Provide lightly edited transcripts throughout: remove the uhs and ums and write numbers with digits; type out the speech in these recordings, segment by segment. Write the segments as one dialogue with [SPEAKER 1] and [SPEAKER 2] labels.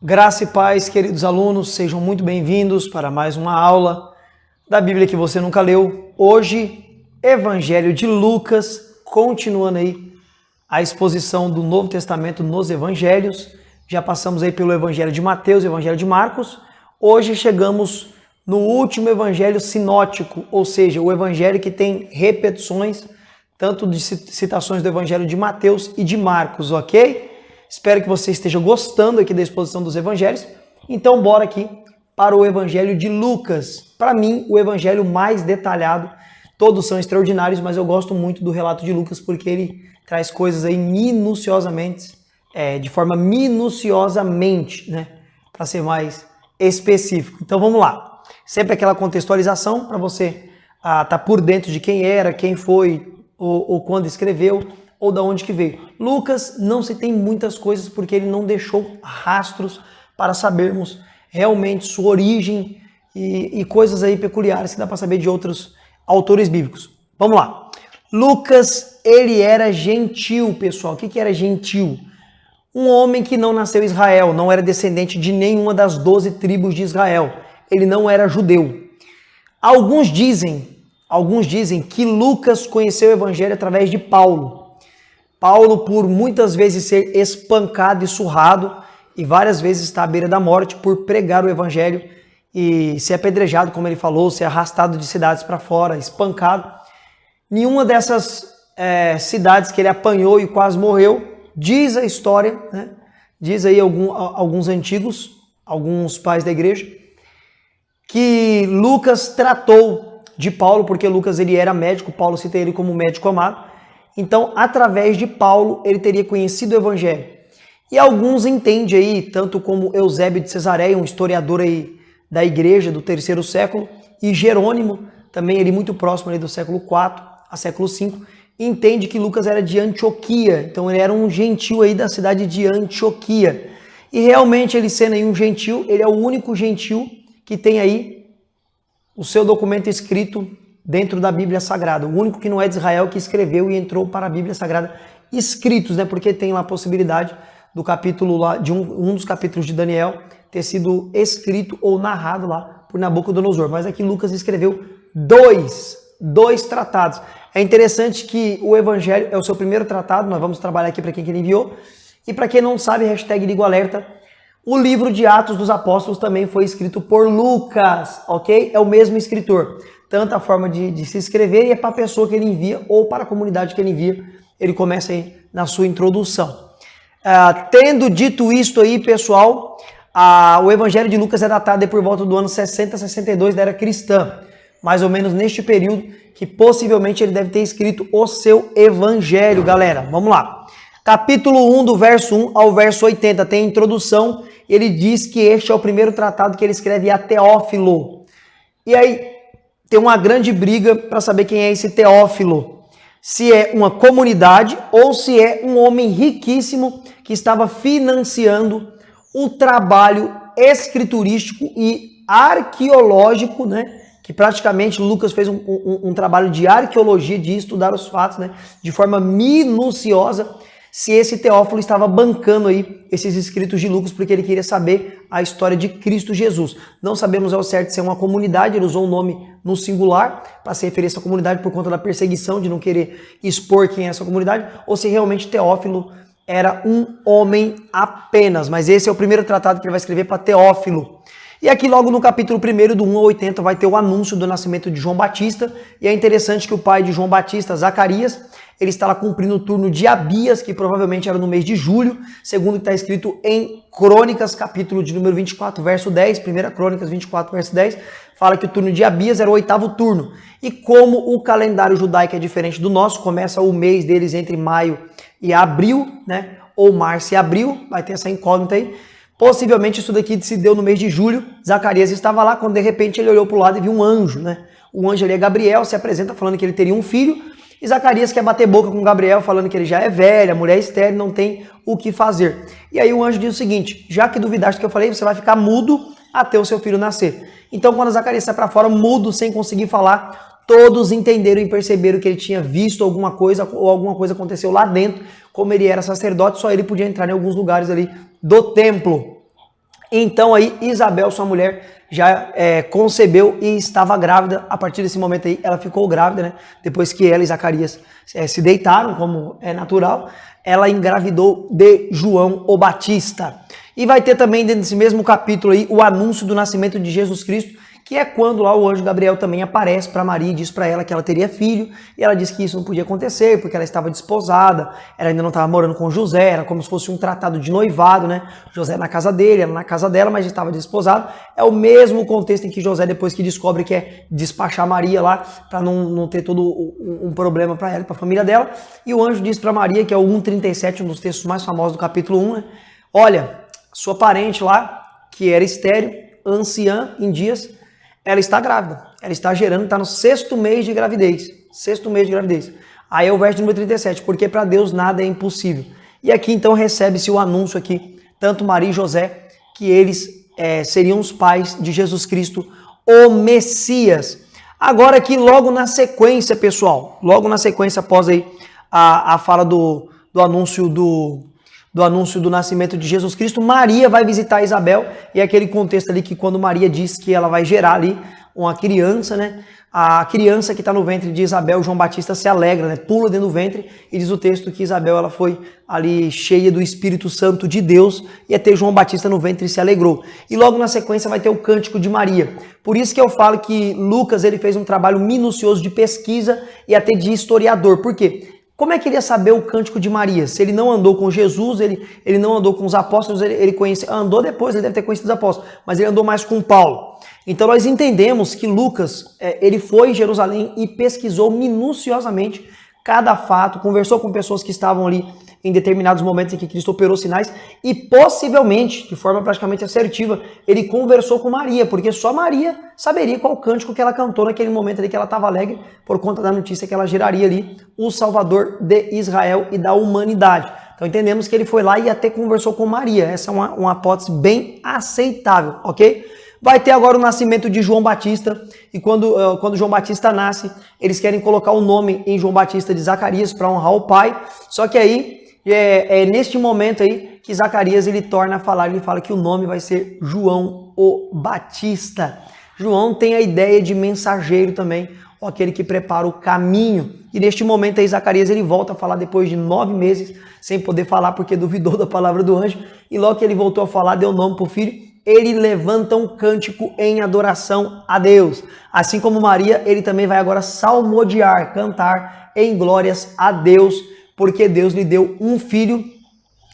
[SPEAKER 1] Graça e paz, queridos alunos, sejam muito bem-vindos para mais uma aula da Bíblia que você nunca leu. Hoje, Evangelho de Lucas, continuando aí a exposição do Novo Testamento nos Evangelhos. Já passamos aí pelo Evangelho de Mateus e Evangelho de Marcos. Hoje chegamos no último Evangelho sinótico, ou seja, o Evangelho que tem repetições, tanto de citações do Evangelho de Mateus e de Marcos, ok? Espero que você esteja gostando aqui da exposição dos evangelhos. Então, bora aqui para o Evangelho de Lucas. Para mim, o evangelho mais detalhado. Todos são extraordinários, mas eu gosto muito do relato de Lucas porque ele traz coisas aí minuciosamente, de forma minuciosamente, né? Para ser mais específico. Então, vamos lá. Sempre aquela contextualização para você estar por dentro de quem era, quem foi ou quando escreveu, ou da onde que veio. Lucas não se tem muitas coisas porque ele não deixou rastros para sabermos realmente sua origem e coisas aí peculiares que dá para saber de outros autores bíblicos. Vamos lá. Lucas, ele era gentil, pessoal. O que era gentil? Um homem que não nasceu em Israel, não era descendente de nenhuma das 12 tribos de Israel. Ele não era judeu. Alguns dizem que Lucas conheceu o evangelho através de Paulo. Paulo, por muitas vezes ser espancado e surrado, e várias vezes está à beira da morte por pregar o evangelho e ser apedrejado, como ele falou, ser arrastado de cidades para fora, espancado. Nenhuma dessas cidades que ele apanhou e quase morreu, diz a história, né? Diz aí alguns antigos, alguns pais da igreja, que Lucas tratou de Paulo, porque Lucas ele era médico, Paulo cita ele como médico amado. Então, através de Paulo, ele teria conhecido o Evangelho. E alguns entendem aí, tanto como Eusébio de Cesareia, um historiador aí da igreja do terceiro século, e Jerônimo, também ele muito próximo ali do século IV a século V, entende que Lucas era de Antioquia. Então, ele era um gentil aí da cidade de Antioquia. E realmente, ele sendo aí um gentil, ele é o único gentil que tem aí o seu documento escrito dentro da Bíblia Sagrada, o único que não é de Israel que escreveu e entrou para a Bíblia Sagrada escritos, né? Porque tem lá a possibilidade do capítulo lá, de um dos capítulos de Daniel ter sido escrito ou narrado lá por Nabucodonosor. Mas aqui Lucas escreveu dois tratados. É interessante que o Evangelho é o seu primeiro tratado, nós vamos trabalhar aqui para quem que ele enviou. E para quem não sabe, hashtag Ligo Alerta, o livro de Atos dos Apóstolos também foi escrito por Lucas, ok? É o mesmo escritor. Tanto a forma de se escrever e é para a pessoa que ele envia ou para a comunidade que ele envia. Ele começa aí na sua introdução. Tendo dito isto aí, pessoal, o Evangelho de Lucas é datado por volta do ano 60 a 62 da era cristã. Mais ou menos neste período que possivelmente ele deve ter escrito o seu Evangelho, galera. Vamos lá. Capítulo 1, do verso 1 ao verso 80, tem a introdução. Ele diz que este é o primeiro tratado que ele escreve a Teófilo. E aí tem uma grande briga para saber quem é esse Teófilo. Se é uma comunidade ou se é um homem riquíssimo que estava financiando o trabalho escriturístico e arqueológico, né? Que praticamente Lucas fez um trabalho de arqueologia, de estudar os fatos, né? De forma minuciosa. Se esse Teófilo estava bancando aí esses escritos de Lucas, porque ele queria saber a história de Cristo Jesus. Não sabemos ao certo se é uma comunidade, ele usou o nome no singular para se referir a essa comunidade por conta da perseguição, de não querer expor quem é essa comunidade, ou se realmente Teófilo era um homem apenas. Mas esse é o primeiro tratado que ele vai escrever para Teófilo. E aqui logo no capítulo 1, do 1 ao 80, vai ter o anúncio do nascimento de João Batista. E é interessante que o pai de João Batista, Zacarias, ele está lá cumprindo o turno de Abias, que provavelmente era no mês de julho, segundo que está escrito em Crônicas, capítulo de número 24, verso 10, 1 Crônicas 24, verso 10, fala que o turno de Abias era o 8º turno. E como o calendário judaico é diferente do nosso, começa o mês deles entre maio e abril, né? Ou março e abril, vai ter essa incógnita aí. Possivelmente isso daqui se deu no mês de julho. Zacarias estava lá, quando de repente ele olhou para o lado e viu um anjo, né? O anjo ali é Gabriel, se apresenta falando que ele teria um filho. E Zacarias quer bater boca com Gabriel, falando que ele já é velho, a mulher é estéril, não tem o que fazer. E aí o anjo diz o seguinte: já que duvidaste do que eu falei, você vai ficar mudo até o seu filho nascer. Então quando Zacarias sai para fora, mudo, sem conseguir falar, todos entenderam e perceberam que ele tinha visto alguma coisa ou alguma coisa aconteceu lá dentro. Como ele era sacerdote, só ele podia entrar em alguns lugares ali do templo. Então aí Isabel, sua mulher, já concebeu e estava grávida. A partir desse momento aí, ela ficou grávida, né? Depois que ela e Zacarias se deitaram, como é natural, ela engravidou de João o Batista. E vai ter também dentro desse mesmo capítulo aí o anúncio do nascimento de Jesus Cristo, que é quando lá o anjo Gabriel também aparece para Maria e diz para ela que ela teria filho, e ela diz que isso não podia acontecer, porque ela estava desposada, ela ainda não estava morando com José, era como se fosse um tratado de noivado, né? José na casa dele, ela na casa dela, mas já estava desposado. É o mesmo contexto em que José, depois que descobre que é despachar Maria lá, para não ter todo um problema para ela e para a família dela, e o anjo diz para Maria, que é o 1:37, um dos textos mais famosos do capítulo 1, né? Olha, sua parente lá, que era estéril, anciã em dias, ela está grávida, ela está gerando, está no 6º mês de gravidez. 6º mês de gravidez. Aí é o verso número 37, porque para Deus nada é impossível. E aqui então recebe-se o anúncio aqui, tanto Maria e José, que eles seriam os pais de Jesus Cristo, o Messias. Agora aqui logo na sequência, pessoal, logo na sequência após aí a fala do anúncio do nascimento de Jesus Cristo, Maria vai visitar Isabel, e é aquele contexto ali que quando Maria diz que ela vai gerar ali uma criança, né? A criança que está no ventre de Isabel, João Batista se alegra, né? Pula dentro do ventre, e diz o texto que Isabel ela foi ali cheia do Espírito Santo de Deus, e até João Batista no ventre se alegrou. E logo na sequência vai ter o cântico de Maria. Por isso que eu falo que Lucas ele fez um trabalho minucioso de pesquisa e até de historiador. Por quê? Como é que ele ia saber o cântico de Maria? Se ele não andou com Jesus, ele não andou com os apóstolos, ele andou depois, ele deve ter conhecido os apóstolos, mas ele andou mais com Paulo. Então nós entendemos que Lucas, ele foi em Jerusalém e pesquisou minuciosamente cada fato, conversou com pessoas que estavam ali em determinados momentos em que Cristo operou sinais e possivelmente, de forma praticamente assertiva, ele conversou com Maria, porque só Maria saberia qual cântico que ela cantou naquele momento ali que ela estava alegre por conta da notícia que ela geraria ali o Salvador de Israel e da humanidade. Então entendemos que ele foi lá e até conversou com Maria. Essa é uma hipótese bem aceitável, ok? Vai ter agora o nascimento de João Batista, e quando João Batista nasce, eles querem colocar o nome em João Batista de Zacarias para honrar o pai, só que aí é neste momento aí que Zacarias ele torna a falar, ele fala que o nome vai ser João o Batista. João tem a ideia de mensageiro também, ou aquele que prepara o caminho. E neste momento aí Zacarias ele volta a falar depois de 9 meses, sem poder falar porque duvidou da palavra do anjo, e logo que ele voltou a falar, deu nome para o filho, ele levanta um cântico em adoração a Deus. Assim como Maria, ele também vai agora salmodiar, cantar em glórias a Deus, porque Deus lhe deu um filho.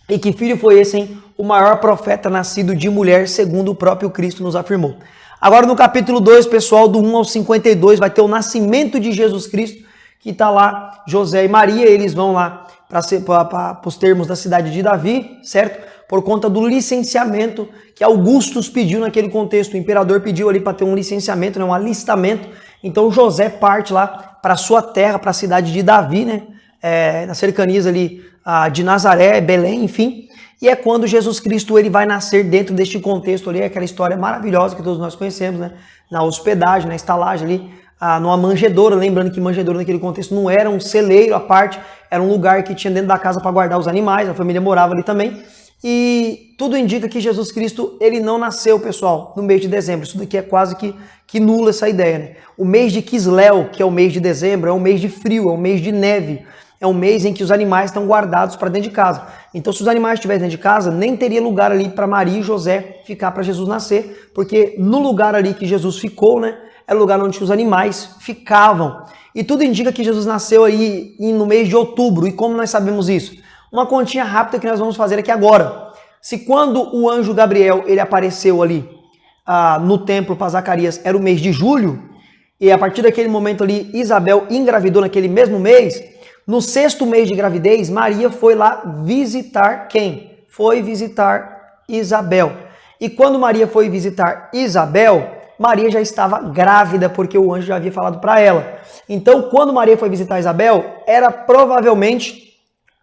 [SPEAKER 1] E que filho foi esse, hein? O maior profeta nascido de mulher, segundo o próprio Cristo nos afirmou. Agora no capítulo 2, pessoal, do 1 ao 52, vai ter o nascimento de Jesus Cristo, que está lá José e Maria, eles vão lá para os termos da cidade de Davi, certo? Por conta do licenciamento que Augustus pediu naquele contexto. O imperador pediu ali para ter um licenciamento, né, um alistamento. Então José parte lá para sua terra, para a cidade de Davi, né, nas cercanias ali de Nazaré, Belém, enfim. E é quando Jesus Cristo ele vai nascer dentro deste contexto ali, aquela história maravilhosa que todos nós conhecemos, né, na hospedagem, na estalagem ali, numa manjedoura. Lembrando que manjedoura naquele contexto não era um celeiro à parte, era um lugar que tinha dentro da casa para guardar os animais, a família morava ali também. E tudo indica que Jesus Cristo ele não nasceu, pessoal, no mês de dezembro. Isso daqui é quase que nula essa ideia, né? O mês de Quisleu, que é o mês de dezembro, é um mês de frio, é um mês de neve. É um mês em que os animais estão guardados para dentro de casa. Então, se os animais estivessem dentro de casa, nem teria lugar ali para Maria e José ficar para Jesus nascer, porque no lugar ali que Jesus ficou, né, era o lugar onde os animais ficavam. E tudo indica que Jesus nasceu aí no mês de outubro. E como nós sabemos isso? Uma continha rápida que nós vamos fazer aqui agora. Se quando o anjo Gabriel ele apareceu ali no templo para Zacarias era o mês de julho, e a partir daquele momento ali Isabel engravidou naquele mesmo mês, no 6º mês de gravidez, Maria foi lá visitar quem? Foi visitar Isabel. E quando Maria foi visitar Isabel, Maria já estava grávida, porque o anjo já havia falado para ela. Então, quando Maria foi visitar Isabel, era provavelmente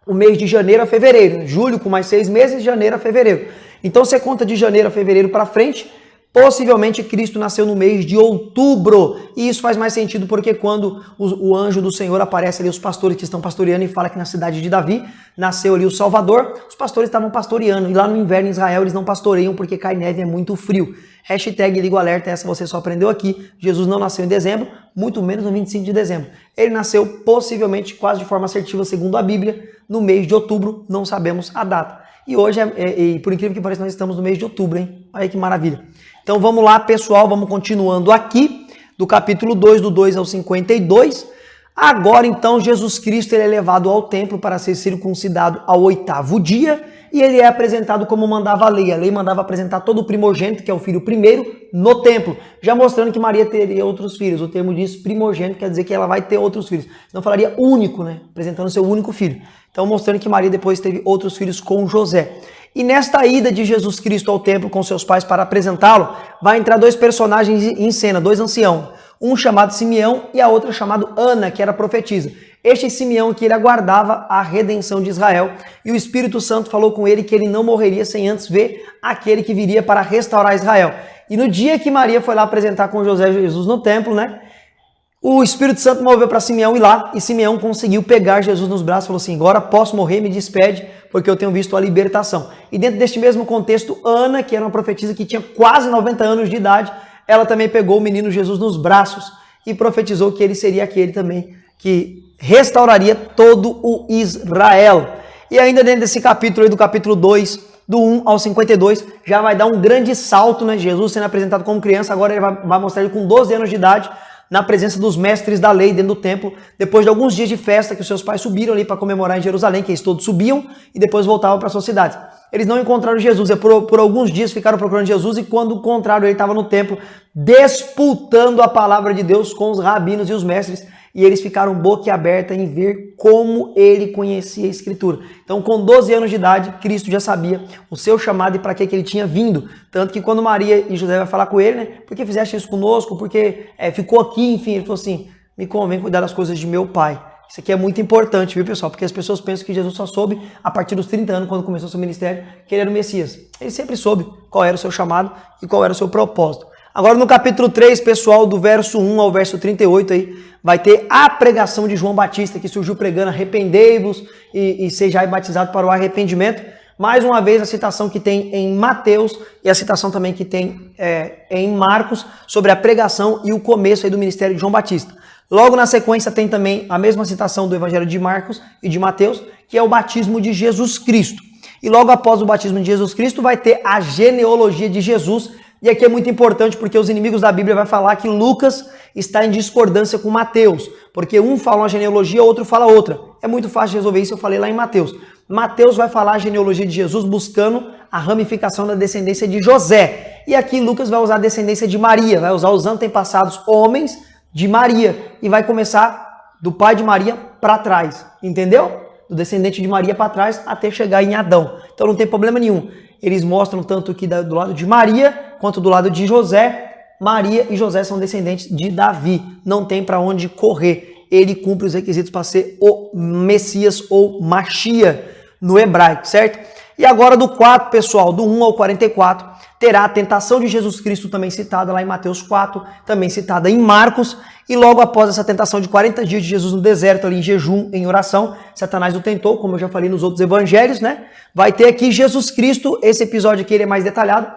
[SPEAKER 1] o mês de janeiro a fevereiro. Julho com mais 6 meses, janeiro a fevereiro. Então, você conta de janeiro a fevereiro para frente, Possivelmente Cristo nasceu no mês de outubro. E isso faz mais sentido porque quando o anjo do Senhor aparece ali, os pastores que estão pastoreando e fala que na cidade de Davi nasceu ali o Salvador, os pastores estavam pastoreando. E lá no inverno em Israel eles não pastoreiam porque cai neve e é muito frio. Hashtag liga o alerta, essa você só aprendeu aqui. Jesus não nasceu em dezembro, muito menos no 25 de dezembro. Ele nasceu possivelmente, quase de forma assertiva, segundo a Bíblia, no mês de outubro, não sabemos a data. E hoje, por incrível que pareça, nós estamos no mês de outubro, hein? Olha que maravilha. Então vamos lá, pessoal, vamos continuando aqui, do capítulo 2, do 2 ao 52. Agora, então, Jesus Cristo ele é levado ao templo para ser circuncidado ao 8º dia, e ele é apresentado como mandava a lei. A lei mandava apresentar todo o primogênito, que é o filho primeiro, no templo, já mostrando que Maria teria outros filhos. O termo diz primogênito, quer dizer que ela vai ter outros filhos. Senão falaria único, né? Apresentando seu único filho. Então, mostrando que Maria depois teve outros filhos com José. E nesta ida de Jesus Cristo ao templo com seus pais para apresentá-lo, vai entrar dois personagens em cena, dois anciãos. Um chamado Simeão e a outra chamada Ana, que era profetisa. Este Simeão que ele aguardava a redenção de Israel. E o Espírito Santo falou com ele que ele não morreria sem antes ver aquele que viria para restaurar Israel. E no dia que Maria foi lá apresentar com José Jesus no templo, né? O Espírito Santo moveu para Simeão ir lá, e Simeão conseguiu pegar Jesus nos braços e falou assim, agora posso morrer, me despede, porque eu tenho visto a libertação. E dentro deste mesmo contexto, Ana, que era uma profetisa que tinha quase 90 anos de idade, ela também pegou o menino Jesus nos braços e profetizou que ele seria aquele também que restauraria todo o Israel. E ainda dentro desse capítulo, do capítulo 2, do 1 ao 52, já vai dar um grande salto, né? Jesus sendo apresentado como criança, agora ele vai mostrar ele com 12 anos de idade, na presença dos mestres da lei dentro do templo, depois de alguns dias de festa que os seus pais subiram ali para comemorar em Jerusalém, que eles todos subiam e depois voltavam para suas cidades. Eles não encontraram Jesus, por alguns dias ficaram procurando Jesus, e quando encontraram ele estava no templo disputando a palavra de Deus com os rabinos e os mestres, e eles ficaram boquiaberta em ver como ele conhecia a Escritura. Então, com 12 anos de idade, Cristo já sabia o seu chamado e para que ele tinha vindo. Tanto que quando Maria e José vai falar com ele, né? Por que fizeste isso conosco? Porque ficou aqui, enfim. Ele falou assim, me convém cuidar das coisas de meu pai. Isso aqui é muito importante, viu, pessoal? Porque as pessoas pensam que Jesus só soube a partir dos 30 anos, quando começou seu ministério, que ele era o Messias. Ele sempre soube qual era o seu chamado e qual era o seu propósito. Agora no capítulo 3, pessoal, do verso 1 ao verso 38 aí, vai ter a pregação de João Batista, que surgiu pregando arrependei-vos e sejais batizados para o arrependimento. Mais uma vez a citação que tem em Mateus e a citação também que tem em Marcos sobre a pregação e o começo aí do ministério de João Batista. Logo na sequência tem também a mesma citação do Evangelho de Marcos e de Mateus, que é o batismo de Jesus Cristo. E logo após o batismo de Jesus Cristo vai ter a genealogia de Jesus. E aqui é muito importante porque os inimigos da Bíblia vão falar que Lucas está em discordância com Mateus, porque um fala uma genealogia, o outro fala outra. É muito fácil de resolver isso, eu falei lá em Mateus. Mateus vai falar a genealogia de Jesus buscando a ramificação da descendência de José. E aqui Lucas vai usar a descendência de Maria, vai usar os antepassados homens de Maria. E vai começar do pai de Maria para trás, entendeu? Do descendente de Maria para trás até chegar em Adão. Então não tem problema nenhum. Eles mostram tanto que do lado de Maria quanto do lado de José. Maria e José são descendentes de Davi. Não tem para onde correr. Ele cumpre os requisitos para ser o Messias ou Machia no hebraico, certo? E agora do 4, pessoal, do 1 ao 44, terá a tentação de Jesus Cristo também citada lá em Mateus 4, também citada em Marcos. E logo após essa tentação de 40 dias de Jesus no deserto, ali em jejum, em oração, Satanás o tentou, como eu já falei nos outros evangelhos, né? Vai ter aqui Jesus Cristo, esse episódio aqui ele é mais detalhado.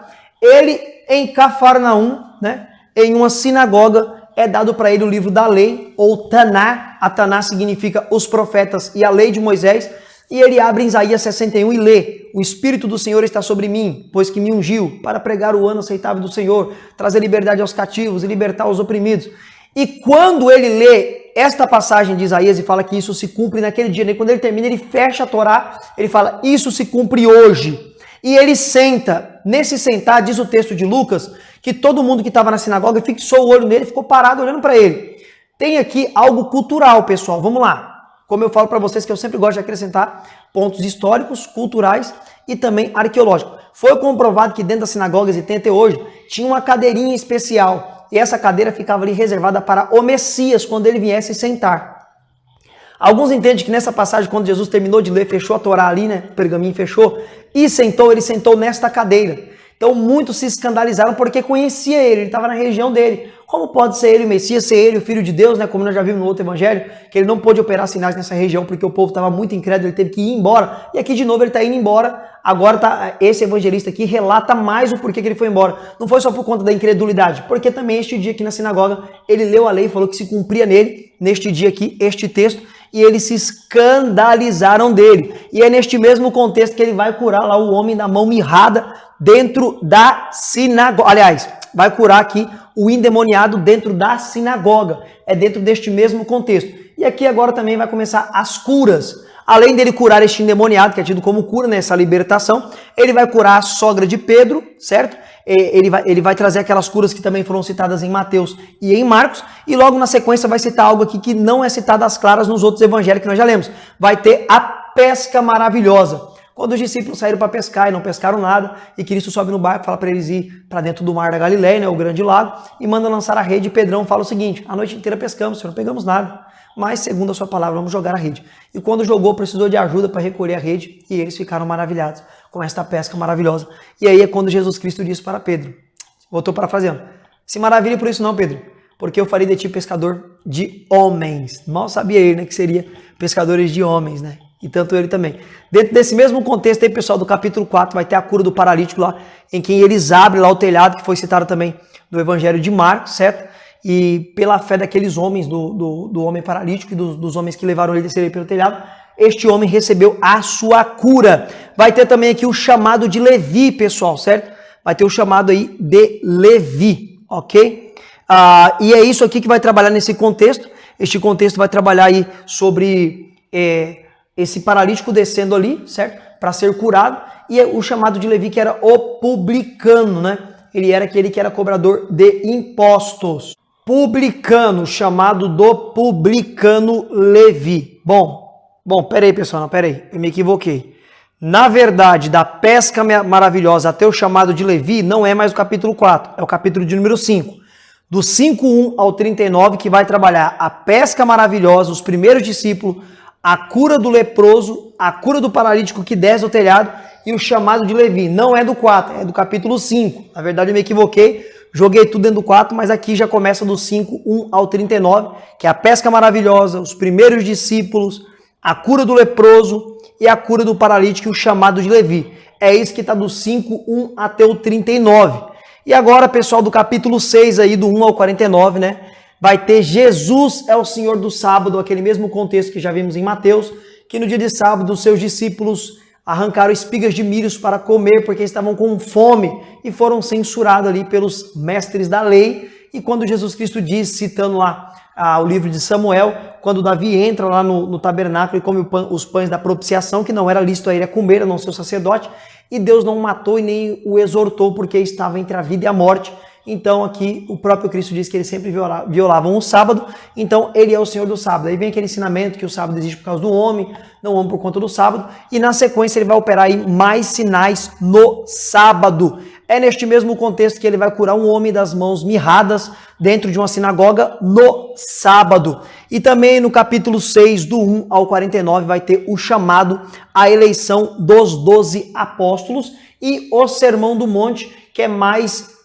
[SPEAKER 1] Ele em Cafarnaum, né? Em uma sinagoga, é dado para ele o livro da lei, ou Taná. A Taná significa os profetas e a lei de Moisés. E ele abre em Isaías 61 e lê: o Espírito do Senhor está sobre mim, pois que me ungiu para pregar o ano aceitável do Senhor, trazer liberdade aos cativos e libertar os oprimidos. E quando ele lê esta passagem de Isaías e fala que isso se cumpre naquele dia, né? Quando ele termina, ele fecha a Torá, ele fala, isso se cumpre hoje. E ele senta, nesse sentar, diz o texto de Lucas, que todo mundo que estava na sinagoga fixou o olho nele, ficou parado olhando para ele. Tem aqui algo cultural, pessoal, vamos lá. Como eu falo para vocês que eu sempre gosto de acrescentar pontos históricos, culturais e também arqueológicos. Foi comprovado que dentro das sinagogas, e tem até hoje, tinha uma cadeirinha especial. E essa cadeira ficava ali reservada para o Messias, quando ele viesse sentar. Alguns entendem que nessa passagem, quando Jesus terminou de ler, fechou a Torá ali, né? O pergaminho fechou, e sentou, ele sentou nesta cadeira. Então muitos se escandalizaram porque conhecia ele estava na região dele. Como pode ser ele o Messias, ser ele o Filho de Deus, né? Como nós já vimos no outro evangelho, que ele não pôde operar sinais nessa região porque o povo estava muito incrédulo, ele teve que ir embora. E aqui de novo ele está indo embora. Agora esse evangelista aqui relata mais o porquê que ele foi embora. Não foi só por conta da incredulidade, porque também este dia aqui na sinagoga ele leu a lei e falou que se cumpria nele, neste dia aqui, este texto, e eles se escandalizaram dele. E é neste mesmo contexto que ele vai curar lá o homem da mão mirrada dentro da sinagoga. Aliás, vai curar aqui o endemoniado dentro da sinagoga. É dentro deste mesmo contexto. E aqui agora também vai começar as curas. Além dele curar este endemoniado, que é tido como cura nessa libertação, ele vai curar a sogra de Pedro, certo? Ele vai trazer aquelas curas que também foram citadas em Mateus e em Marcos, e logo na sequência vai citar algo aqui que não é citado às claras nos outros evangelhos que nós já lemos. Vai ter a pesca maravilhosa. Quando os discípulos saíram para pescar e não pescaram nada, e Cristo sobe no barco, fala para eles ir para dentro do mar da Galileia, né, o grande lago, e manda lançar a rede, e Pedrão fala o seguinte: a noite inteira pescamos, Senhor, não pegamos nada, mas segundo a sua palavra, vamos jogar a rede. E quando jogou, precisou de ajuda para recolher a rede, e eles ficaram maravilhados com esta pesca maravilhosa. E aí é quando Jesus Cristo disse para Pedro, voltou parafraseando: se maravilhe por isso não, Pedro, porque eu farei de ti pescador de homens. Mal sabia ele, né, que seria pescadores de homens, né? E tanto ele também. Dentro desse mesmo contexto aí, pessoal, do capítulo 4, vai ter a cura do paralítico lá, em que eles abrem lá o telhado, que foi citado também no evangelho de Marcos, certo? E pela fé daqueles homens, do homem paralítico e dos homens que levaram ele a descer pelo telhado, este homem recebeu a sua cura. Vai ter também aqui o chamado de Levi, pessoal, certo? Vai ter o chamado aí de Levi, ok? E é isso aqui que vai trabalhar nesse contexto. Este contexto vai trabalhar aí sobre esse paralítico descendo ali, certo? Para ser curado. E o chamado de Levi, que era o publicano, né? Ele era aquele que era cobrador de impostos. Publicano, chamado do publicano Levi. Bom, peraí, pessoal, não, peraí, eu me equivoquei. Na verdade, da pesca maravilhosa até o chamado de Levi, não é mais o capítulo 4, é o capítulo de número 5. Do 5:1 ao 39, que vai trabalhar a pesca maravilhosa, os primeiros discípulos, a cura do leproso, a cura do paralítico que desce do telhado e o chamado de Levi. Não é do 4, é do capítulo 5. Na verdade, eu me equivoquei, joguei tudo dentro do 4, mas aqui já começa do 5:1 ao 39, que é a pesca maravilhosa, os primeiros discípulos, a cura do leproso e a cura do paralítico e o chamado de Levi. É isso que está do 5:1 até o 39. E agora, pessoal, do capítulo 6, aí, do 1 ao 49, né? Vai ter Jesus é o Senhor do sábado, aquele mesmo contexto que já vimos em Mateus, que no dia de sábado os seus discípulos arrancaram espigas de milhos para comer porque estavam com fome e foram censurados ali pelos mestres da lei. E quando Jesus Cristo diz, citando lá o livro de Samuel, quando Davi entra lá no tabernáculo e come os pães da propiciação, que não era lícito a ele comer, a não ser o sacerdote, e Deus não o matou e nem o exortou porque estava entre a vida e a morte. Então aqui o próprio Cristo diz que eles sempre violavam o sábado, então ele é o Senhor do sábado. Aí vem aquele ensinamento que o sábado existe por causa do homem, não o homem por conta do sábado, e na sequência ele vai operar aí mais sinais no sábado. É neste mesmo contexto que ele vai curar um homem das mãos mirradas dentro de uma sinagoga no sábado. E também no capítulo 6, do 1 ao 49, vai ter o chamado à eleição dos 12 apóstolos e o Sermão do Monte, que é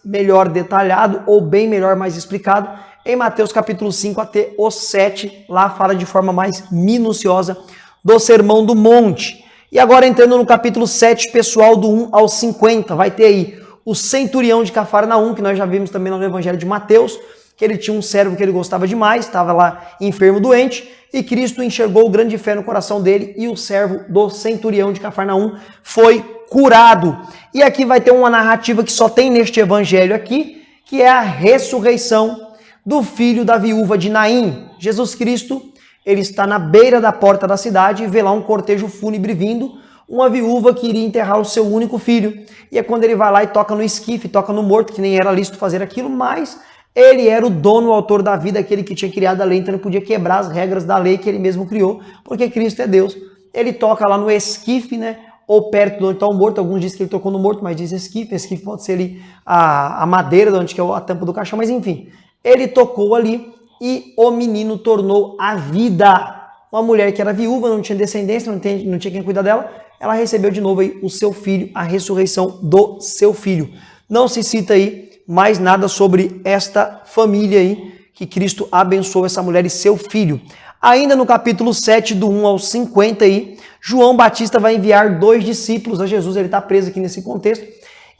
[SPEAKER 1] melhor detalhado ou bem melhor, mais explicado em Mateus capítulo 5 até o 7. Lá fala de forma mais minuciosa do Sermão do Monte. E agora entrando no capítulo 7, pessoal, do 1 ao 50, vai ter aí o centurião de Cafarnaum, que nós já vimos também no Evangelho de Mateus, que ele tinha um servo que ele gostava demais, estava lá enfermo, doente, e Cristo enxergou grande fé no coração dele, e o servo do centurião de Cafarnaum foi curado. E aqui vai ter uma narrativa que só tem neste evangelho aqui, que é a ressurreição do filho da viúva de Naim. Jesus Cristo, ele está na beira da porta da cidade e vê lá um cortejo fúnebre vindo, uma viúva que iria enterrar o seu único filho. E é quando ele vai lá e toca no esquife, toca no morto, que nem era lícito fazer aquilo, mas ele era o dono, o autor da vida, aquele que tinha criado a lei, então ele podia quebrar as regras da lei que ele mesmo criou, porque Cristo é Deus. Ele toca lá no esquife, né? Ou perto de onde está o morto. Alguns dizem que ele tocou no morto, mas diz esquife. Esquife pode ser ali a madeira de onde que é a tampa do caixão, mas enfim. Ele tocou ali e o menino tornou a vida. Uma mulher que era viúva, não tinha descendência, não tinha quem cuidar dela, ela recebeu de novo aí o seu filho, a ressurreição do seu filho. não se cita aí mais nada sobre esta família aí, que Cristo abençoou essa mulher e seu filho. Ainda no capítulo 7, do 1 ao 50 aí, João Batista vai enviar 2 discípulos a Jesus, ele está preso aqui nesse contexto,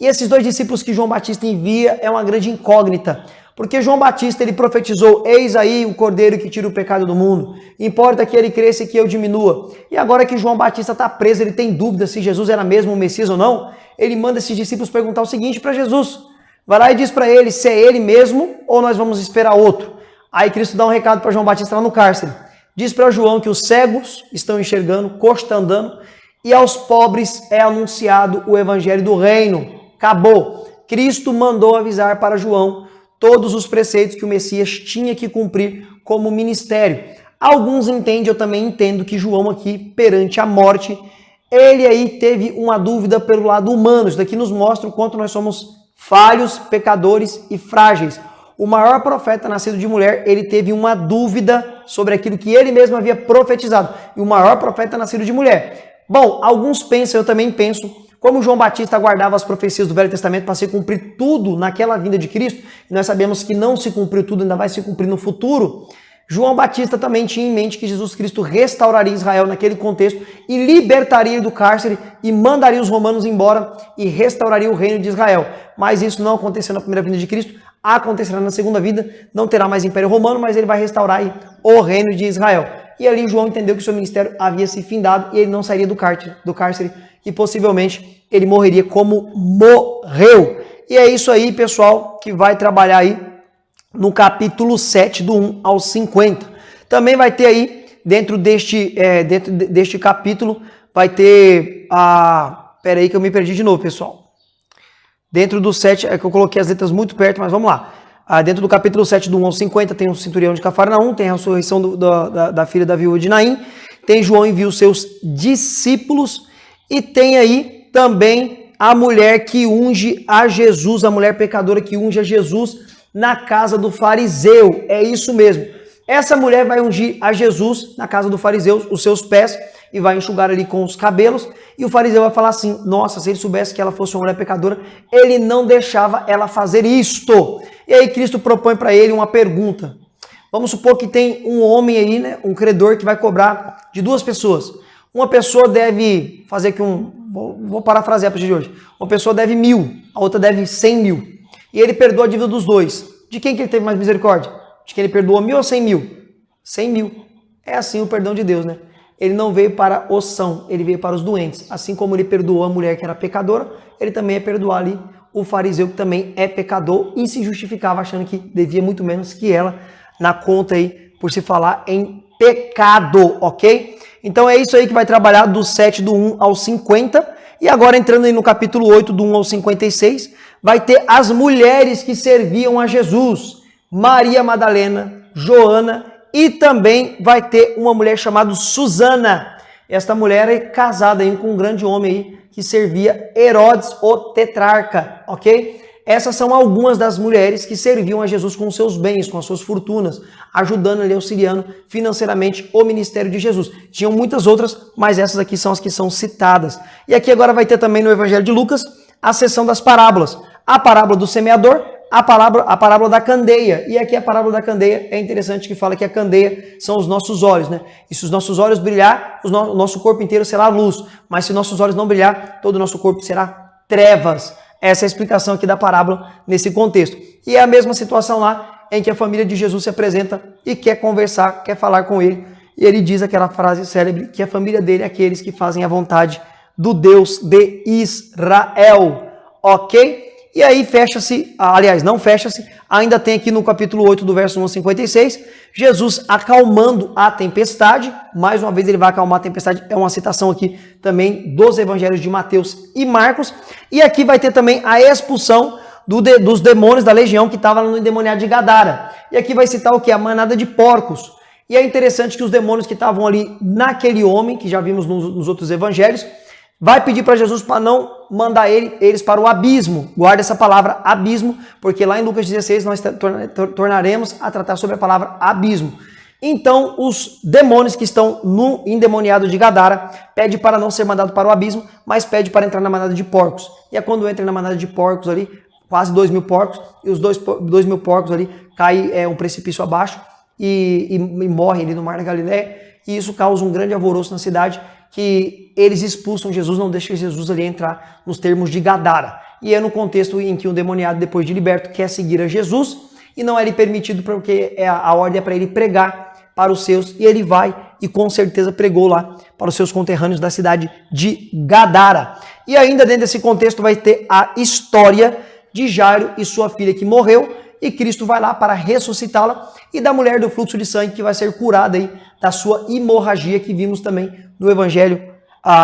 [SPEAKER 1] e esses 2 discípulos que João Batista envia é uma grande incógnita, porque João Batista ele profetizou, eis aí o cordeiro que tira o pecado do mundo, importa que ele cresça e que eu diminua. E agora que João Batista está preso, ele tem dúvida se Jesus era mesmo o Messias ou não, ele manda esses discípulos perguntar o seguinte para Jesus, vai lá e diz para ele se é ele mesmo ou nós vamos esperar outro. Aí Cristo dá um recado para João Batista lá no cárcere, diz para João que os cegos estão enxergando, coxo está andando, e aos pobres é anunciado o evangelho do reino. Acabou. Cristo mandou avisar para João todos os preceitos que o Messias tinha que cumprir como ministério. Alguns entendem, eu também entendo, que João aqui, perante a morte, ele aí teve uma dúvida pelo lado humano. Isso daqui nos mostra o quanto nós somos falhos, pecadores e frágeis. O maior profeta nascido de mulher, ele teve uma dúvida sobre aquilo que ele mesmo havia profetizado. E o maior profeta nascido de mulher. Bom, alguns pensam, eu também penso, como João Batista aguardava as profecias do Velho Testamento para se cumprir tudo naquela vinda de Cristo, e nós sabemos que não se cumpriu tudo, ainda vai se cumprir no futuro, João Batista também tinha em mente que Jesus Cristo restauraria Israel naquele contexto e libertaria do cárcere e mandaria os romanos embora e restauraria o reino de Israel. Mas isso não aconteceu na primeira vinda de Cristo, acontecerá na segunda vinda, não terá mais Império Romano, mas ele vai restaurar aí o reino de Israel. E ali João entendeu que o seu ministério havia se findado e ele não sairia do cárcere e possivelmente ele morreria como morreu. E é isso aí, pessoal, que vai trabalhar aí no capítulo 7, do 1 ao 50. Também vai ter aí, dentro deste capítulo, vai ter a... Pera aí que eu me perdi de novo, pessoal. Dentro do 7, é que eu coloquei as letras muito perto, mas vamos lá. Dentro do capítulo 7, do 1 ao 50, tem o centurião de Cafarnaum, tem a ressurreição da filha da viúva de Naim, tem João envia os seus discípulos, e tem aí também a mulher que unge a Jesus, a mulher pecadora que unge a Jesus na casa do fariseu. É isso mesmo. Essa mulher vai ungir a Jesus na casa do fariseu, os seus pés, e vai enxugar ali com os cabelos. E o fariseu vai falar assim, nossa, se ele soubesse que ela fosse uma mulher pecadora, ele não deixava ela fazer isto. E aí Cristo propõe para ele uma pergunta. Vamos supor que tem um homem aí, né, um credor que vai cobrar de 2 pessoas. Uma pessoa deve fazer aqui vou parafrasear para o dia de hoje. Uma pessoa deve 1.000, a outra deve 100.000. E ele perdoa a dívida dos 2. De quem que ele teve mais misericórdia? De quem ele perdoa 1.000 ou 100.000? 100.000. É assim o perdão de Deus, né? Ele não veio para os sãos, ele veio para os doentes. Assim como ele perdoou a mulher que era pecadora, ele também ia perdoar ali o fariseu que também é pecador e se justificava achando que devia muito menos que ela na conta aí, por se falar em pecado, ok? Então é isso aí que vai trabalhar do 7, do 1 ao 50. E agora entrando aí no capítulo 8, do 1 ao 56, vai ter as mulheres que serviam a Jesus. Maria Madalena, Joana e também vai ter uma mulher chamada Susana. Esta mulher é casada aí com um grande homem aí que servia Herodes, o tetrarca, ok? Essas são algumas das mulheres que serviam a Jesus com seus bens, com as suas fortunas, ajudando ali, auxiliando financeiramente o ministério de Jesus. Tinham muitas outras, mas essas aqui são as que são citadas. E aqui agora vai ter também no Evangelho de Lucas a seção das parábolas. A parábola do semeador, a parábola da candeia. E aqui a parábola da candeia é interessante que fala que a candeia são os nossos olhos, né? E se os nossos olhos brilhar, o nosso corpo inteiro será luz. Mas se nossos olhos não brilhar, todo o nosso corpo será trevas. Essa é a explicação aqui da parábola nesse contexto. E é a mesma situação lá em que a família de Jesus se apresenta e quer conversar, quer falar com ele. E ele diz aquela frase célebre que a família dele é aqueles que fazem a vontade do Deus de Israel. Ok? E aí fecha-se, aliás, não fecha-se, ainda tem aqui no capítulo 8 do verso 1 a 56, Jesus acalmando a tempestade. Mais uma vez ele vai acalmar a tempestade, é uma citação aqui também dos evangelhos de Mateus e Marcos. E aqui vai ter também a expulsão dos demônios da legião que estava no endemoniado de Gadara. E aqui vai citar o que? A manada de porcos. E é interessante que os demônios que estavam ali naquele homem, que já vimos nos outros evangelhos, vai pedir para Jesus para não mandar eles para o abismo. Guarda essa palavra abismo, porque lá em Lucas 16 nós tornaremos a tratar sobre a palavra abismo. Então, os demônios que estão no endemoniado de Gadara pedem para não ser mandado para o abismo, mas pede para entrar na manada de porcos. E é quando entra na manada de porcos ali, quase 2.000 porcos, e os 2.000 porcos ali caem um precipício abaixo e morrem ali no Mar da Galileia, e isso causa um grande alvoroço na cidade, que eles expulsam Jesus, não deixam Jesus ali entrar nos termos de Gadara. E é no contexto em que o demoniado, depois de liberto, quer seguir a Jesus, e não é lhe permitido porque a ordem é para ele pregar para os seus, e ele vai e com certeza pregou lá para os seus conterrâneos da cidade de Gadara. E ainda dentro desse contexto vai ter a história de Jairo e sua filha que morreu, e Cristo vai lá para ressuscitá-la, e da mulher do fluxo de sangue que vai ser curada aí da sua hemorragia, que vimos também no Evangelho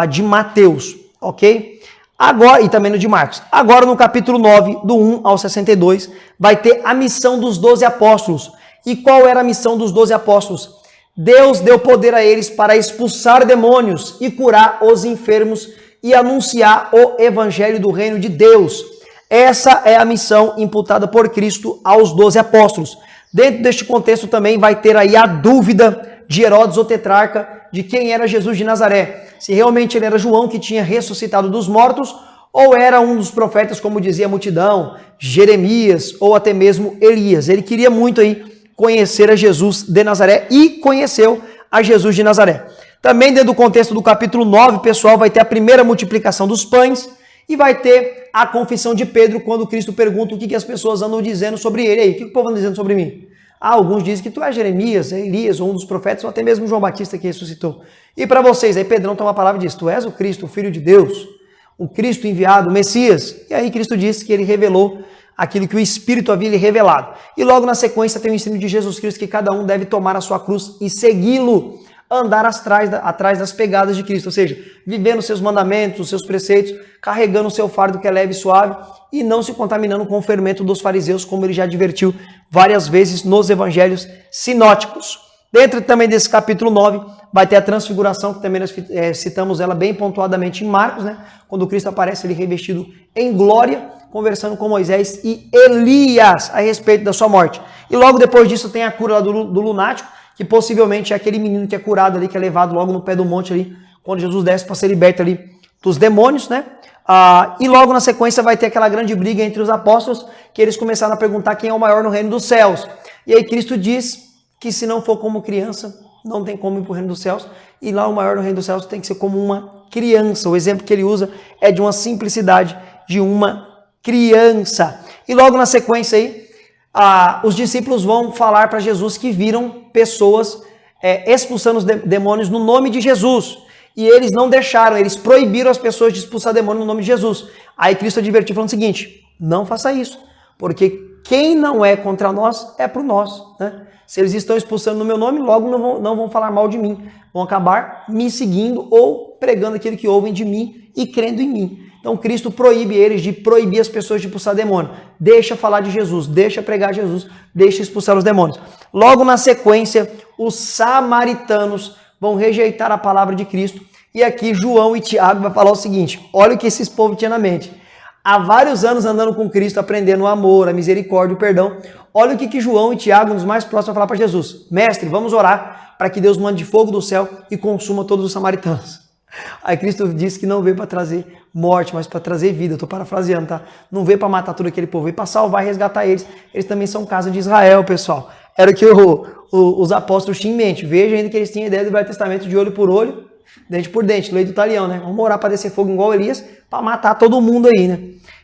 [SPEAKER 1] de Mateus, ok? Agora, e também no de Marcos. Agora no capítulo 9, do 1 ao 62, vai ter a missão dos 12 apóstolos. E qual era a missão dos 12 apóstolos? Deus deu poder a eles para expulsar demônios e curar os enfermos e anunciar o evangelho do reino de Deus. Essa é a missão imputada por Cristo aos 12 apóstolos. Dentro deste contexto também vai ter aí a dúvida de Herodes, o tetrarca, de quem era Jesus de Nazaré. Se realmente ele era João que tinha ressuscitado dos mortos, ou era um dos profetas, como dizia a multidão, Jeremias, ou até mesmo Elias. Ele queria muito aí conhecer a Jesus de Nazaré e conheceu a Jesus de Nazaré. Também dentro do contexto do capítulo 9, pessoal, vai ter a primeira multiplicação dos pães e vai ter a confissão de Pedro, quando Cristo pergunta o que as pessoas andam dizendo sobre ele. Aí, o que o povo anda dizendo sobre mim? Alguns dizem que tu és Jeremias, Elias, ou um dos profetas, ou até mesmo João Batista que ressuscitou. E para vocês, aí Pedrão toma a palavra e diz, tu és o Cristo, o Filho de Deus, o Cristo enviado, o Messias. E aí Cristo disse que ele revelou aquilo que o Espírito havia lhe revelado. E logo na sequência tem o ensino de Jesus Cristo, que cada um deve tomar a sua cruz e segui-lo, andar atrás das pegadas de Cristo, ou seja, vivendo os seus mandamentos, os seus preceitos, carregando o seu fardo que é leve e suave, e não se contaminando com o fermento dos fariseus, como ele já advertiu várias vezes nos evangelhos sinóticos. Dentro também desse capítulo 9, vai ter a transfiguração, que também nós citamos ela bem pontuadamente em Marcos, né? Quando Cristo aparece ele revestido em glória, conversando com Moisés e Elias a respeito da sua morte. E logo depois disso tem a cura lá do lunático, que possivelmente é aquele menino que é curado ali, que é levado logo no pé do monte ali, quando Jesus desce para ser liberto ali dos demônios, né? E logo na sequência vai ter aquela grande briga entre os apóstolos, que eles começaram a perguntar quem é o maior no reino dos céus. E aí Cristo diz que se não for como criança, não tem como ir para o reino dos céus, e lá o maior no reino dos céus tem que ser como uma criança. O exemplo que ele usa é de uma simplicidade de uma criança. E logo na sequência aí, os discípulos vão falar para Jesus que viram pessoas expulsando os demônios no nome de Jesus. E eles não deixaram, eles proibiram as pessoas de expulsar demônios no nome de Jesus. Aí Cristo advertiu falando o seguinte, não faça isso, porque quem não é contra nós é por nós, né? Se eles estão expulsando no meu nome, logo não vão falar mal de mim, vão acabar me seguindo ou pregando aquilo que ouvem de mim e crendo em mim. Então Cristo proíbe eles de proibir as pessoas de expulsar demônio. Deixa falar de Jesus, deixa pregar Jesus, deixa expulsar os demônios. Logo na sequência, os samaritanos vão rejeitar a palavra de Cristo. E aqui João e Tiago vão falar o seguinte, olha o que esses povos tinham na mente. Há vários anos andando com Cristo, aprendendo o amor, a misericórdia, o perdão. Olha o que João e Tiago, um dos mais próximos, vão falar para Jesus. Mestre, vamos orar para que Deus mande fogo do céu e consuma todos os samaritanos. Aí Cristo disse que não veio para trazer morte, mas para trazer vida. Eu estou parafraseando, tá? Não veio para matar todo aquele povo, veio para salvar e resgatar eles. Eles também são casa de Israel, pessoal. Era o que os apóstolos tinham em mente. Veja ainda que eles tinham ideia do Velho Testamento de olho por olho, dente por dente, lei do talião, né? Vamos orar para descer fogo igual Elias, para matar todo mundo aí, né?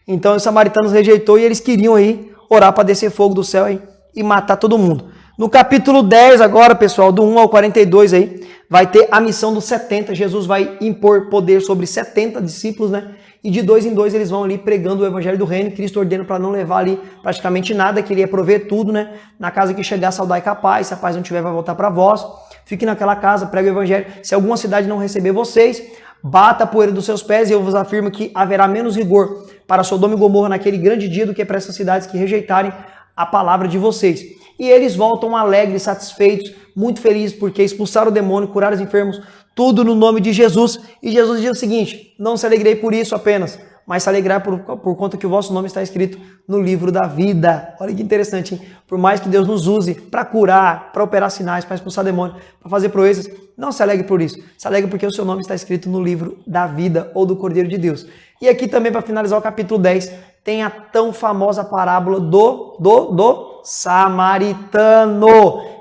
[SPEAKER 1] Então os samaritanos rejeitou e eles queriam aí orar para descer fogo do céu aí e matar todo mundo. No capítulo 10 agora, pessoal, do 1 ao 42 aí, vai ter a missão dos 70. Jesus vai impor poder sobre 70 discípulos, né? E de 2 em 2 eles vão ali pregando o evangelho do reino. Cristo ordena para não levar ali praticamente nada, que ele ia prover tudo, né? Na casa que chegar, saudai capaz, se a paz não tiver, vai voltar para vós. Fique naquela casa, pregue o evangelho. Se alguma cidade não receber vocês, bata a poeira dos seus pés, e eu vos afirmo que haverá menos rigor para Sodoma e Gomorra naquele grande dia do que para essas cidades que rejeitarem a palavra de vocês. E eles voltam alegres, satisfeitos, muito felizes, porque expulsaram o demônio, curaram os enfermos, tudo no nome de Jesus. E Jesus diz o seguinte, não se alegrei por isso apenas, mas se alegrar por conta que o vosso nome está escrito no livro da vida. Olha que interessante, hein? Por mais que Deus nos use para curar, para operar sinais, para expulsar demônio, para fazer proezas, não se alegre por isso. Se alegre porque o seu nome está escrito no livro da vida ou do Cordeiro de Deus. E aqui também, para finalizar o capítulo 10, tem a tão famosa parábola do samaritano.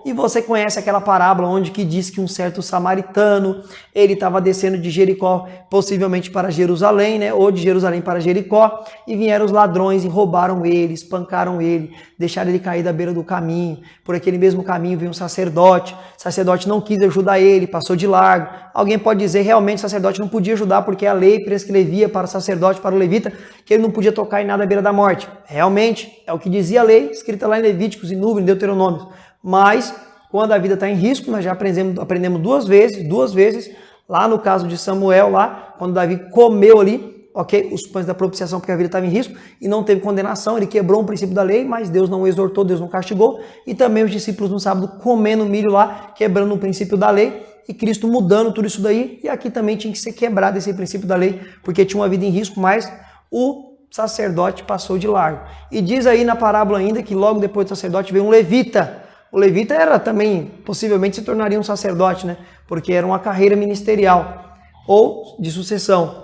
[SPEAKER 1] E você conhece aquela parábola onde que diz que um certo samaritano, ele estava descendo de Jericó, possivelmente para Jerusalém, né? Ou de Jerusalém para Jericó, e vieram os ladrões e roubaram ele, espancaram ele, deixaram ele cair da beira do caminho. Por aquele mesmo caminho veio um sacerdote. O sacerdote não quis ajudar ele, passou de largo. Alguém pode dizer, realmente o sacerdote não podia ajudar porque a lei prescrevia para o sacerdote, para o levita, que ele não podia tocar em nada à beira da morte. Realmente, é o que dizia a lei, escrita lá em Levíticos, em Números, em Deuteronômio. Mas, quando a vida está em risco, nós já aprendemos duas vezes, lá no caso de Samuel, lá, quando Davi comeu ali, ok, os pães da propiciação porque a vida estava em risco e não teve condenação, ele quebrou um princípio da lei, mas Deus não o exortou, Deus não castigou, e também os discípulos no sábado comendo milho lá, quebrando um princípio da lei, e Cristo mudando tudo isso daí, e aqui também tinha que ser quebrado esse princípio da lei, porque tinha uma vida em risco, mas o sacerdote passou de largo. E diz aí na parábola ainda que logo depois do sacerdote veio um levita. O levita era também, possivelmente se tornaria um sacerdote, né? Porque era uma carreira ministerial ou de sucessão.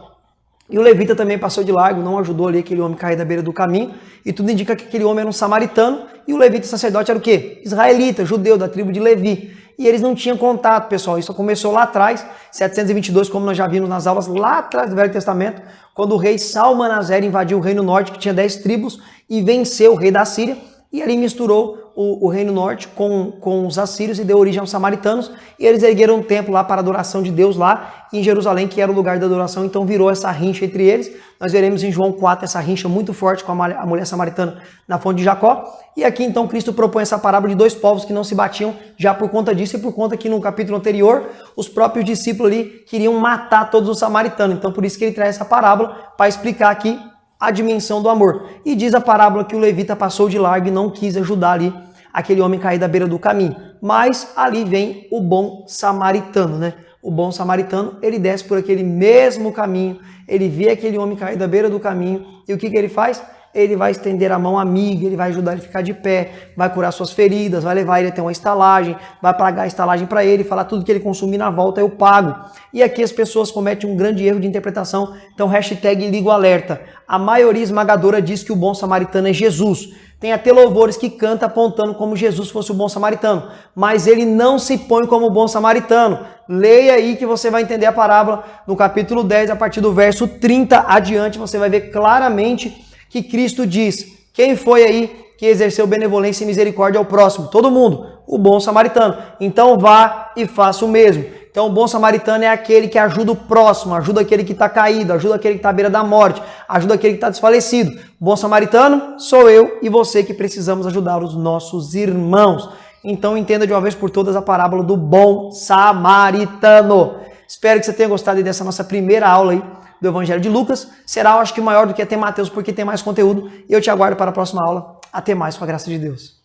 [SPEAKER 1] E o levita também passou de largo, não ajudou ali aquele homem cair da beira do caminho. E tudo indica que aquele homem era um samaritano e o levita sacerdote era o quê? Israelita, judeu, da tribo de Levi. E eles não tinham contato, pessoal. Isso começou lá atrás, 722, como nós já vimos nas aulas, lá atrás do Velho Testamento, quando o rei Salmanaser invadiu o Reino Norte, que tinha 10 tribos, e venceu o rei da Síria. E ali misturou o Reino Norte com os assírios e deu origem aos samaritanos. E eles ergueram um templo lá para a adoração de Deus lá em Jerusalém, que era o lugar da adoração. Então virou essa rincha entre eles. Nós veremos em João 4 essa rincha muito forte com a mulher samaritana na fonte de Jacó. E aqui então Cristo propõe essa parábola de dois povos que não se batiam já por conta disso e por conta que no capítulo anterior os próprios discípulos ali queriam matar todos os samaritanos. Então por isso que ele traz essa parábola para explicar aqui a dimensão do amor. E diz a parábola que o levita passou de largo e não quis ajudar ali aquele homem cair da beira do caminho. Mas ali vem o bom samaritano, né? O bom samaritano, ele desce por aquele mesmo caminho, ele vê aquele homem cair da beira do caminho e o que ele faz? Ele vai estender a mão amiga, ele vai ajudar ele a ficar de pé, vai curar suas feridas, vai levar ele até uma estalagem, vai pagar a estalagem para ele, falar tudo que ele consumir na volta eu pago. E aqui as pessoas cometem um grande erro de interpretação, então hashtag liga o alerta. A maioria esmagadora diz que o bom samaritano é Jesus. Tem até louvores que canta apontando como Jesus fosse o bom samaritano, mas ele não se põe como o bom samaritano. Leia aí que você vai entender a parábola no capítulo 10, a partir do verso 30 adiante, você vai ver claramente que Cristo diz, quem foi aí que exerceu benevolência e misericórdia ao próximo? Todo mundo, o bom samaritano. Então vá e faça o mesmo. Então o bom samaritano é aquele que ajuda o próximo, ajuda aquele que está caído, ajuda aquele que está à beira da morte, ajuda aquele que está desfalecido. O bom samaritano sou eu e você que precisamos ajudar os nossos irmãos. Então entenda de uma vez por todas a parábola do bom samaritano. Espero que você tenha gostado dessa nossa primeira aula aí do Evangelho de Lucas. Será, eu acho que maior do que até Mateus, porque tem mais conteúdo. E eu te aguardo para a próxima aula. Até mais, com a graça de Deus.